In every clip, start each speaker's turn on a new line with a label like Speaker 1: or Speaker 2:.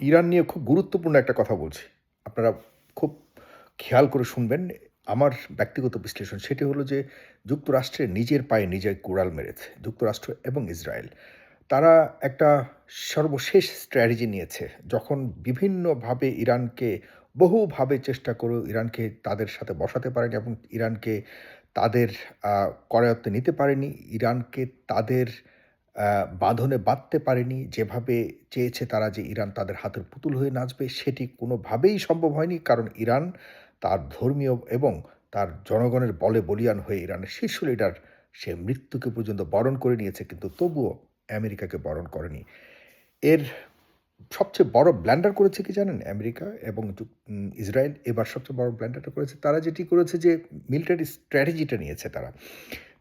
Speaker 1: Iran নিয়ে খুব গুরুত্বপূর্ণ একটা কথা বলছি। আপনারা খুব খেয়াল করে শুনবেন। আমার ব্যক্তিগত বিশ্লেষণ সেটি হলো যে যুক্তরাষ্ট্রের নিজের পায়ে নিজে কুড়াল মেরেছে। যুক্তরাষ্ট্র এবং ইসরায়েল। তারা একটা সর্বশেষ স্ট্র্যাটেজি নিয়েছে। যখন বিভিন্নভাবে ইরানকে বহুভাবে চেষ্টা করেও ইরানকে তাদের সাথে বসাতে পারেনি এবং ইরানকে তাদের আ করায়ত্তে নিতে পারেনি। ইরানকে তাদের আ বাঁধনে বাঁধতে পারেনি। যেভাবে চেয়েছে তারা যে ইরান তাদের হাতের পুতুল হয়ে নাচবে, সেটি কোনোভাবেই সম্ভব হয়নি। কারণ ইরান তার ধর্মীয় এবং তার জনগণের বলে বলীয়ান হয়ে ইরানের শীর্ষ লিডার সে মৃত্যুকে পর্যন্ত বরণ করে নিয়েছে, কিন্তু তবুও আমেরিকাকে বরণ করেনি। এর সবচেয়ে বড় ব্ল্যান্ডার করেছে কি জানেন? আমেরিকা এবং ইসরায়েল এবার সবচেয়ে বড় ব্ল্যান্ডারটা করেছে। তারা যেটি করেছে যে মিলিটারি স্ট্র্যাটেজিটা নিয়েছে তারা।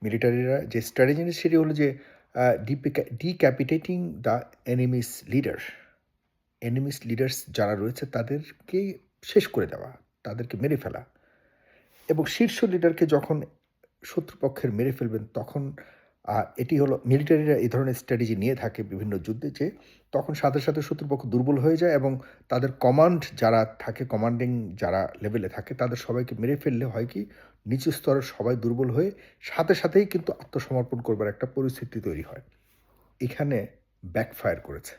Speaker 1: মিলিটারিরা যে স্ট্র্যাটেজি নিয়েছে সেটি হলো যে decapitating the enemies leader. Enemies leaders যারা রয়েছে তাদেরকে শেষ করে দেওয়া, তাদেরকে মেরে ফেলা। এবং শীর্ষ লিডারকে যখন শত্রুপক্ষের মেরে ফেলবেন তখন এটি হলো মিলিটারিরা এই ধরনের স্ট্র্যাটেজি নিয়ে থাকে বিভিন্ন যুদ্ধে, যে তখন সাথে সাথে শত্রুপক্ষ দুর্বল হয়ে যায় এবং তাদের কমান্ড যারা থাকে, কমান্ডিং যারা লেভেলে থাকে তাদের সবাইকে মেরে ফেললে হয় কি, নিচু স্তরের সবাই দুর্বল হয়ে সাথে সাথেই কিন্তু আত্মসমর্পণ করবার একটা পরিস্থিতি তৈরি হয়। এখানে ব্যাকফায়ার করেছে।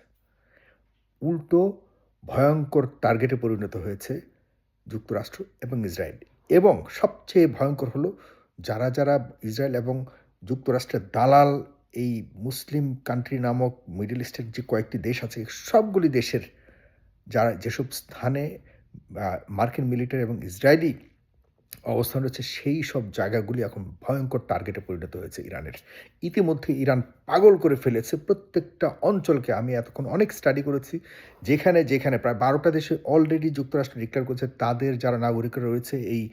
Speaker 1: উল্টো ভয়ঙ্কর টার্গেটে পরিণত হয়েছে যুক্তরাষ্ট্র এবং ইসরায়েল। এবং সবচেয়ে ভয়ঙ্কর হলো যারা ইসরায়েল এবং যুক্তরাষ্ট্রের দালাল, এই মুসলিম কান্ট্রি নামক মিডল ইস্টের যে কয়েকটি দেশ আছে, সবগুলি দেশের যারা যেসব স্থানে মার্কিন মিলিটারি এবং ইসরায়েলি অবস্থান রয়েছে, সেই সব জায়গাগুলি এখন ভয়ঙ্কর টার্গেটে পরিণত হয়েছে ইরানের। ইতিমধ্যে ইরান পাগল করে ফেলেছে প্রত্যেকটা অঞ্চলকে। আমি এতক্ষণ অনেক স্টাডি করেছি। যেখানে প্রায় ১২টা দেশে অলরেডি যুক্তরাষ্ট্র ডিক্লেয়ার করেছে তাদের যারা নাগরিকরা রয়েছে এই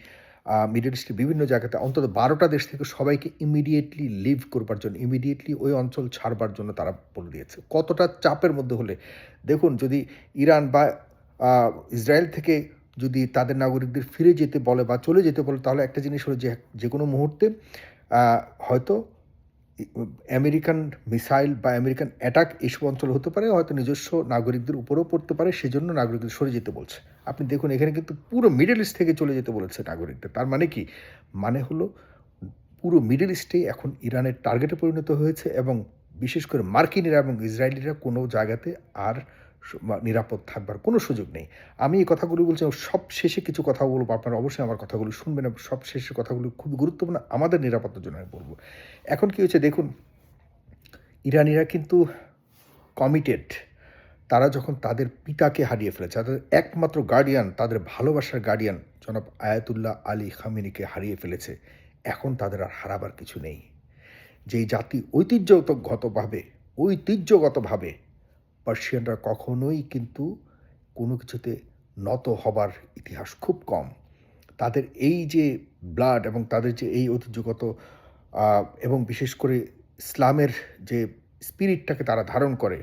Speaker 1: মিডল ইস্টের বিভিন্ন জায়গাতে, অন্তত ১২টা দেশ থেকে সবাইকে ইমিডিয়েটলি লিভ করবার জন্য, ইমিডিয়েটলি ওই অঞ্চল ছাড়বার জন্য তারা বলে দিয়েছে। কতটা চাপের মধ্যে হলে দেখুন, যদি ইরান বা ইসরায়েল থেকে যদি তাদের নাগরিকদের ফিরে যেতে বলে বা চলে যেতে বলে, তাহলে একটা জিনিস হলো যে যেকোনো মুহূর্তে হয়তো ই আমেরিকান মিসাইল বা আমেরিকান অ্যাটাক এসব অঞ্চলে হতে পারে, হয়তো নিজস্ব নাগরিকদের উপরেও পড়তে পারে, সেজন্য নাগরিকদের সরে যেতে বলছে। আপনি দেখুন, এখানে কিন্তু পুরো মিডল ইস্ট থেকে চলে যেতে বলেছে নাগরিকদের। তার মানে কি? মানে হলো পুরো মিডল ইস্টেই এখন ইরানের টার্গেটে পরিণত হয়েছে এবং বিশেষ করে মার্কিনিরা এবং ইসরায়েলিরা কোনো জায়গাতে আর নিরাপদ থাকবার কোনো সুযোগ নেই। আমি এই কথাগুলো বলছি, সব শেষে কিছু কথা বলবো। আপনারা অবশ্যই আমার কথাগুলো শুনবেন এবং সব শেষের কথাগুলো খুবই গুরুত্বপূর্ণ আমাদের নিরাপত্তার জন্য আমি বলব। এখন কি হয়েছে দেখুন, ইরানিরা কিন্তু কমিটেড। তারা যখন তাদের পিতাকে হারিয়ে ফেলেছে, তাদের একমাত্র গার্ডিয়ান, তাদের ভালোবাসার গার্ডিয়ান জনাব আয়াতুল্লাহ আলী খামেনিকে হারিয়ে ফেলেছে, এখন তাদের আর হারাবার কিছু নেই। যেই জাতি ঐতিহ্যগতভাবে পার্সিয়ানরা কখনোই কিন্তু কোনো কিছুতে নত হবার ইতিহাস খুব কম। তাদের এই যে ব্লাড এবং তাদের যে এই ঐতিহ্যগত এবং বিশেষ করে ইসলামের যে স্পিরিটটাকে তারা ধারণ করে,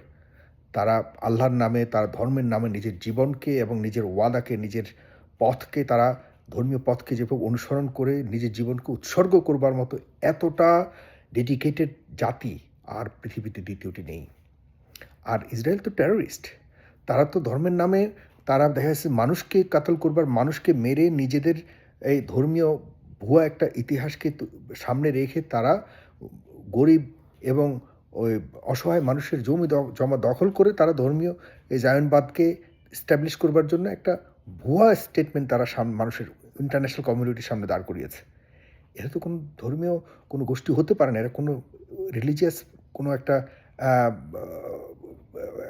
Speaker 1: তারা আল্লাহর নামে, তারা ধর্মের নামে নিজের জীবনকে এবং নিজের ওয়াদাকে, নিজের পথকে, তারা ধর্মীয় পথকে যেভাবে অনুসরণ করে নিজের জীবনকে উৎসর্গ করবার মতো এতটা ডেডিকেটেড জাতি আর পৃথিবীতে দ্বিতীয়টি নেই। আর ইসরায়েল তো টেররিস্ট। তারা তো ধর্মের নামে তারা দেখা যাচ্ছে মানুষকে কাতল করবার, মানুষকে মেরে নিজেদের এই ধর্মীয় ভুয়া একটা ইতিহাসকে সামনে রেখে তারা গরিব এবং ওই অসহায় মানুষের জমা দখল করে তারা ধর্মীয় এই জায়নবাদকে এস্টাবলিশ করবার জন্য একটা ভুয়া স্টেটমেন্ট তারা মানুষের ইন্টারন্যাশনাল কমিউনিটির সামনে দাঁড় করিয়েছে। এরা তো কোনো ধর্মীয় কোনো গোষ্ঠী হতে পারে না। এরা কোনো রিলিজিয়াস কোনো আ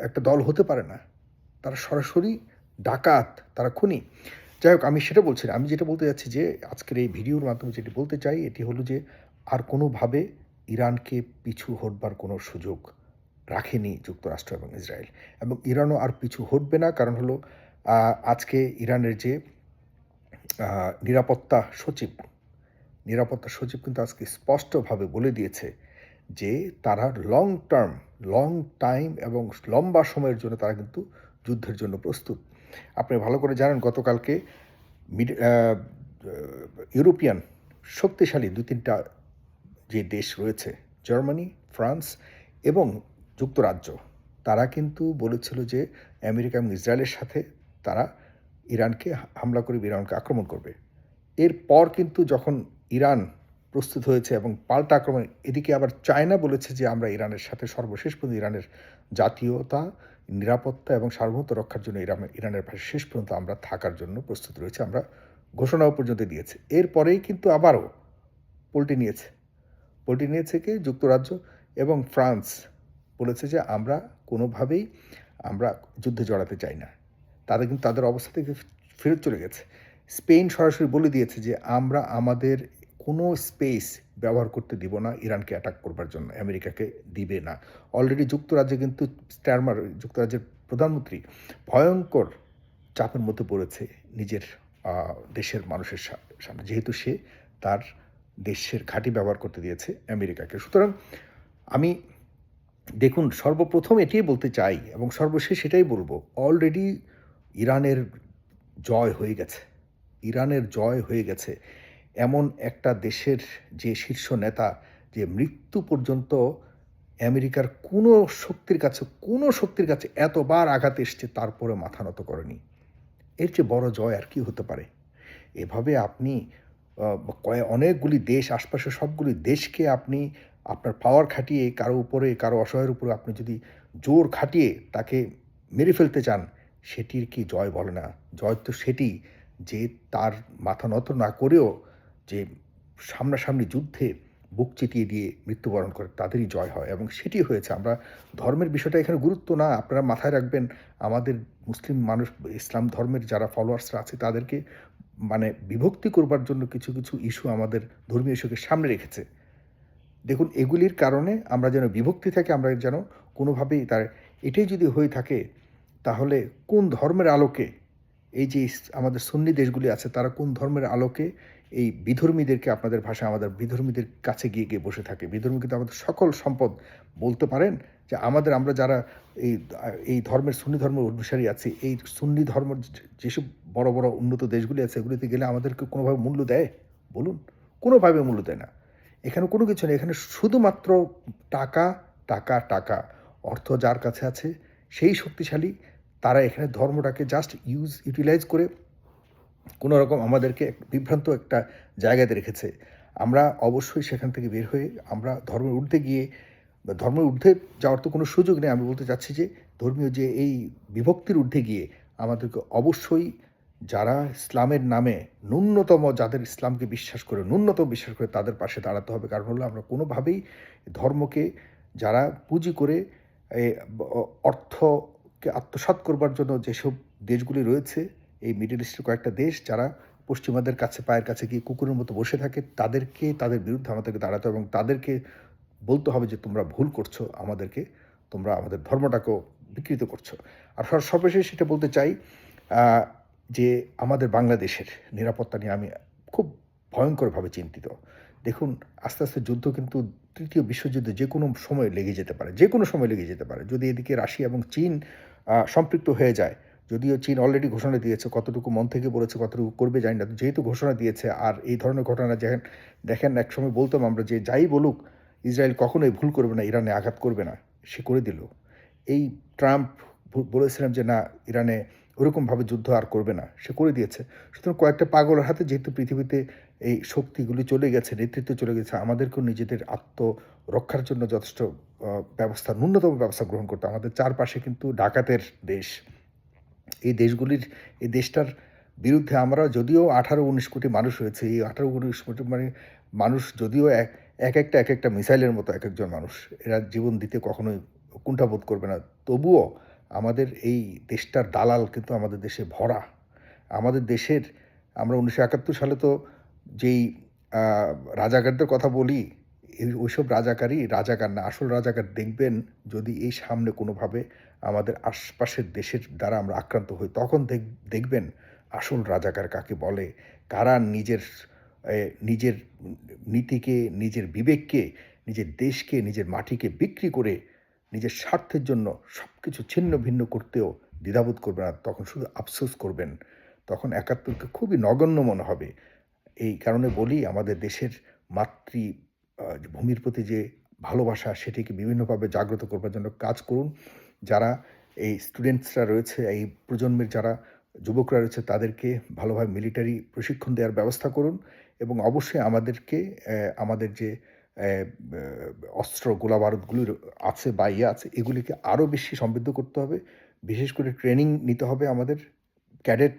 Speaker 1: একটা দল হতে পারে না। তারা সরাসরি ডাকাত, তারা খুনি। যাই হোক, আমি সেটা বলছি না। আমি যেটা বলতে যাচ্ছি যে আজকের এই ভিডিওর মাধ্যমে যেটি বলতে চাই এটি হলো যে আর কোনোভাবে ইরানকে পিছু হটবার কোনো সুযোগ রাখেনি যুক্তরাষ্ট্র এবং ইসরায়েল। এবং ইরানও আর পিছু হটবে না। কারণ হলো আজকে ইরানের যে আ নিরাপত্তা সচিব নিরাপত্তা সচিব কিন্তু আজকে স্পষ্টভাবে বলে দিয়েছে যে তারা লং টাইম এবং লম্বা সময়ের জন্য তারা কিন্তু যুদ্ধের জন্য প্রস্তুত। আপনি ভালো করে জানেন, গতকালকে মিড আ ইউরোপিয়ান শক্তিশালী ২-৩টা যে দেশ রয়েছে, জার্মানি, ফ্রান্স এবং যুক্তরাজ্য, তারা কিন্তু বলেছিল যে আমেরিকা এবং ইসরায়েলের সাথে তারা ইরানকে হামলা করে ইরানকে আক্রমণ করবে। এরপর কিন্তু যখন ইরান প্রস্তুত হয়েছে এবং পাল্টা আক্রমণ, এদিকে আবার চায়না বলেছে যে আমরা ইরানের সাথে সর্বশেষ পর্যন্ত ইরানের জাতীয়তা, নিরাপত্তা এবং সার্বভৌমত্ব রক্ষার জন্য ইরানের পাশে শেষ পর্যন্ত আমরা থাকার জন্য প্রস্তুত রয়েছে। আমরা ঘোষণাও পর্যন্ত দিয়েছে। এরপরেই কিন্তু আবারও পল্টি নিয়েছে। পল্টি নিয়েছে কে? যুক্তরাজ্য এবং ফ্রান্স বলেছে যে আমরা কোনোভাবেই আমরা যুদ্ধে জড়াতে চাই না। তাদের কিন্তু তাদের অবস্থা থেকে ফেরত চলে গেছে। স্পেন সরাসরি বলে দিয়েছে যে আমরা আমাদের কোনো স্পেস ব্যবহার করতে দিব না ইরানকে অ্যাটাক করবার জন্য, আমেরিকাকে দিবে না। অলরেডি যুক্তরাজ্যে কিন্তু স্টারমার, যুক্তরাজ্যের প্রধানমন্ত্রী ভয়ঙ্কর চাপের মধ্যে পড়েছে নিজের দেশের মানুষের সামনে, যেহেতু সে তার দেশের ঘাঁটি ব্যবহার করতে দিয়েছে আমেরিকাকে। সুতরাং আমি দেখুন সর্বপ্রথম এটাই বলতে চাই এবং সর্বশেষ এটাই বলবো, অলরেডি ইরানের জয় হয়ে গেছে। ইরানের জয় হয়ে গেছে। এমন একটা দেশের যে শীর্ষ নেতা যে মৃত্যু পর্যন্ত আমেরিকার কোনো শক্তির কাছে এতবার আঘাত এসছে তারপরে মাথা নত করেনি। এর চেয়ে বড় জয় আর কি হতে পারে? এভাবে আপনি অনেকগুলি দেশ, আশপাশের সবগুলি দেশকে আপনি আপনার পাওয়ার খাটিয়ে কারো উপরে, কারো অসহায়ের উপরে আপনি যদি জোর খাটিয়ে তাকে মেরে ফেলতে চান, সেটির কি জয় বলে না? জয় তো সেটি যে তার মাথা নত না করেও যে সামনাসামনি যুদ্ধে বুক চিতিয়ে দিয়ে মৃত্যুবরণ করে, তাদেরই জয় হয় এবং সেটি হয়েছে। আমরা ধর্মের বিষয়টা এখানে গুরুত্ব না, আপনারা মাথায় রাখবেন। আমাদের মুসলিম মানুষ, ইসলাম ধর্মের যারা ফলোয়ার্সরা আছে তাদেরকে মানে বিভক্তি করবার জন্য কিছু ইস্যু আমাদের ধর্মীয় ইস্যুকে সামনে রেখেছে। দেখুন এগুলির কারণে আমরা যেন বিভক্তি থাকে, আমরা যেন কোনোভাবেই এটাই যদি হয়ে থাকে তাহলে কোন ধর্মের আলোকে এই যে আমাদের সুন্নি দেশগুলি আছে তারা কোন ধর্মের আলোকে এই বিধর্মীদেরকে, আপনাদের ভাষায় আমাদের বিধর্মীদের কাছে গিয়ে বসে থাকে? বিধর্মী কিন্তু আমাদের সকল সম্পদ। বলতে পারেন যে আমরা যারা এই এই ধর্মের, সুন্নি ধর্মের অনুসারী আছি, এই সুন্নি ধর্ম যেসব বড় বড় উন্নত দেশগুলি আছে এগুলিতে গেলে আমাদেরকে কোনোভাবে মূল্য দেয়? বলুন, কোনোভাবে মূল্য দেয় না। এখানে কোনো কিছু নেই, এখানে শুধুমাত্র টাকা, টাকা, টাকা। অর্থ যার কাছে আছে সেই শক্তিশালী। তারা এখানে ধর্মটাকে জাস্ট ইউটিলাইজ করে কোনো রকম আমাদেরকে বিভ্রান্ত একটা জায়গাতে রেখেছে। আমরা অবশ্যই সেখান থেকে বের হয়ে আমরা ধর্মের ঊর্ধ্বে গিয়ে, ধর্মের ঊর্ধ্বে যাওয়ার তো কোনো সুযোগ নেই। আমি বলতে চাচ্ছি যে ধর্মীয় যে এই বিভক্তির ঊর্ধ্বে গিয়ে আমাদেরকে অবশ্যই যারা ইসলামের নামে ন্যূনতম, যাদের ইসলামকে বিশ্বাস করে, ন্যূনতম বিশ্বাস করে তাদের পাশে দাঁড়াতে হবে। কারণ হলো আমরা কোনোভাবেই ধর্মকে যারা পুঁজি করে অর্থকে আত্মসাৎ করবার জন্য যেসব দেশগুলি রয়েছে, এই মিডল ইস্টের কয়েকটা দেশ যারা পশ্চিমাদের কাছে পায়ের কাছে গিয়ে কুকুরের মতো বসে থাকে, তাদের বিরুদ্ধে আমাদেরকে দাঁড়াতে হবে এবং তাদেরকে বলতে হবে যে তোমরা ভুল করছো, তোমরা আমাদের ধর্মটাকেও বিকৃত করছো। আর সর্বশেষ সেটা বলতে চাই যে আমাদের বাংলাদেশের নিরাপত্তা নিয়ে আমি খুব ভয়ঙ্করভাবে চিন্তিত। দেখুন আস্তে আস্তে যুদ্ধ কিন্তু তৃতীয় বিশ্বযুদ্ধে যে কোনো সময় লেগে যেতে পারে, যে কোনো সময় লেগে যেতে পারে। যদি এদিকে রাশিয়া এবং চীন সম্পৃক্ত হয়ে যায়, যদিও চীন অলরেডি ঘোষণা দিয়েছে, কতটুকু মন থেকে বলেছে, কতটুকু করবে জানি না। যেহেতু ঘোষণা দিয়েছে, আর এই ধরনের ঘটনা দেখেন একসময় বলতাম আমরা যে যাই বলুক ইসরায়েল কখনোই ভুল করবে না, ইরানে আঘাত করবে না, সে করে দিল। এই ট্রাম্প বলেছিলাম যে না, ইরানে ওরকমভাবে যুদ্ধ আর করবে না, সে করে দিয়েছে। সুতরাং কয়েকটা পাগলের হাতে যেহেতু পৃথিবীতে এই শক্তিগুলি চলে গেছে, নেতৃত্ব চলে গেছে, আমাদেরকেও নিজেদের আত্মরক্ষার জন্য যথেষ্ট ন্যূনতম ব্যবস্থা গ্রহণ করতে। আমাদের চারপাশে কিন্তু ডাকাতের দেশ। এই দেশটার বিরুদ্ধে আমরা যদিও 18-19 কোটি মানুষ রয়েছে, এই 18-19 কোটি মানুষ যদিও এক একটা মিসাইলের মতো এক একজন মানুষ, এরা জীবন দিতে কখনোই কুণ্ঠাবোধ করবে না। তবুও আমাদের এই দেশটার দালাল কিন্তু আমাদের দেশে ভরা। আমাদের দেশের, আমরা 1971 সালে তো যেই রাজাকারদের কথা বলি, ওইসব রাজাকার না, আসল রাজাকার দেখবেন যদি এই সামনে কোনোভাবে আমাদের আশপাশের দেশের দ্বারা আমরা আক্রান্ত হই, তখন দেখবেন আসল রাজাকার কাকে বলে। কারা নিজের নীতিকে, নিজের বিবেককে, নিজের দেশকে, নিজের মাটিকে বিক্রি করে নিজের স্বার্থের জন্য সব কিছু ছিন্ন ভিন্ন করতেও দ্বিধাবোধ করবে না, তখন শুধু আফসোস করবেন। তখন ৭১কে খুবই নগণ্য মনে হবে। এই কারণে বলি আমাদের দেশের মাতৃ ভূমির প্রতি যে ভালোবাসা, সেটিকে বিভিন্নভাবে জাগ্রত করবার জন্য কাজ করুন। যারা এই স্টুডেন্টসরা রয়েছে, এই প্রজন্মের যারা যুবকরা রয়েছে তাদেরকে ভালোভাবে মিলিটারি প্রশিক্ষণ দেওয়ার ব্যবস্থা করুন এবং অবশ্যই আমাদেরকে আমাদের যে ব্যা অস্ত্র, গোলাবারুদগুলো আছে বা আছে এগুলিকে আরও বেশি সমৃদ্ধ করতে হবে। বিশেষ করে ট্রেনিং নিতে হবে আমাদের। ক্যাডেট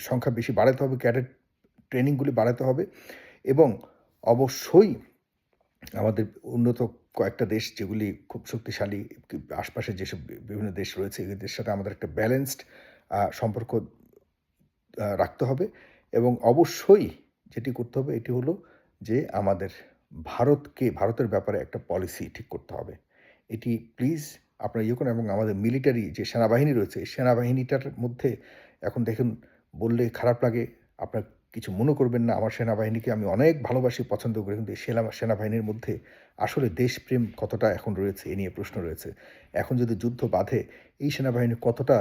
Speaker 1: সংখ্যা বেশি বাড়াতে হবে, ক্যাডেট ট্রেনিংগুলি বাড়াতে হবে এবং অবশ্যই আমাদের উন্নত কয়েকটা দেশ যেগুলি খুব শক্তিশালী আশপাশে যেসব বিভিন্ন দেশ রয়েছে এদের সাথে আমাদের একটা ব্যালেন্সড সম্পর্ক রাখতে হবে এবং অবশ্যই যেটি করতে হবে এটি হলো যে আমাদের ভারতের ব্যাপারে একটা পলিসি ঠিক করতে হবে। এটি প্লিজ আপনারা ইয়ে করুন এবং আমাদের মিলিটারি যে সেনাবাহিনী রয়েছে, এই সেনাবাহিনীটার মধ্যে এখন দেখুন বললে খারাপ লাগে, আপনার কিছু মনে করবেন না। আমার সেনাবাহিনীকে আমি অনেক ভালোবাসি, পছন্দ করি। কিন্তু এই সেনাবাহিনীর মধ্যে আসলে দেশপ্রেম কতটা এখন রয়েছে এ নিয়ে প্রশ্ন রয়েছে। এখন যদি যুদ্ধ বাধে, এই সেনাবাহিনী কতটা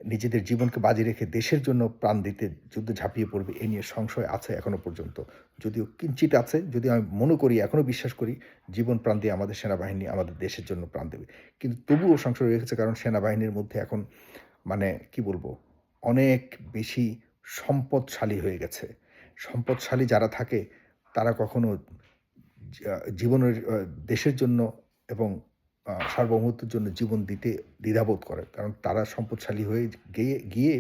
Speaker 1: নিজেদের জীবনকে বাজি রেখে দেশের জন্য প্রাণ দিতে যুদ্ধে ঝাঁপিয়ে পড়বে এ নিয়ে সংশয় আছে এখনো পর্যন্ত। যদিও কিঞ্চিৎ আছে, যদিও আমি মনে করি, এখনো বিশ্বাস করি জীবন প্রাণ দিয়ে আমাদের সেনাবাহিনী আমাদের দেশের জন্য প্রাণ দেবে। কিন্তু তবুও সংশয় রেখেছে কারণ সেনাবাহিনীর মধ্যে এখন মানে কি বলবো? অনেক বেশি সম্পদশালী হয়ে গেছে। সম্পদশালী যারা থাকে তারা কখনো জীবনের দেশের জন্য এবং সার্বভৌমত্বের জন্য জীবন দিতে দ্বিধাবোধ করে। কারণ তারা সম্পদশালী হয়ে গিয়ে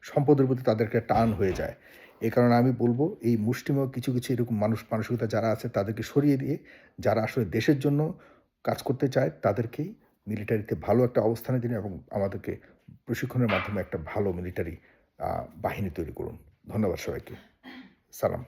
Speaker 1: সম্পদের প্রতি তাদের একটা টান হয়ে যায়। এ কারণে আমি বলব এই মুষ্টিমেয় কিছু এরকম মানসিকতা যারা আছে তাদেরকে সরিয়ে দিয়ে যারা আসলে দেশের জন্য কাজ করতে চায় তাদেরকেই মিলিটারিতে ভালো একটা অবস্থানে দিন এবং আমাদেরকে প্রশিক্ষণের মাধ্যমে একটা ভালো মিলিটারি বাহিনী তৈরি করুন। ধন্যবাদ সবাইকে। সালাম।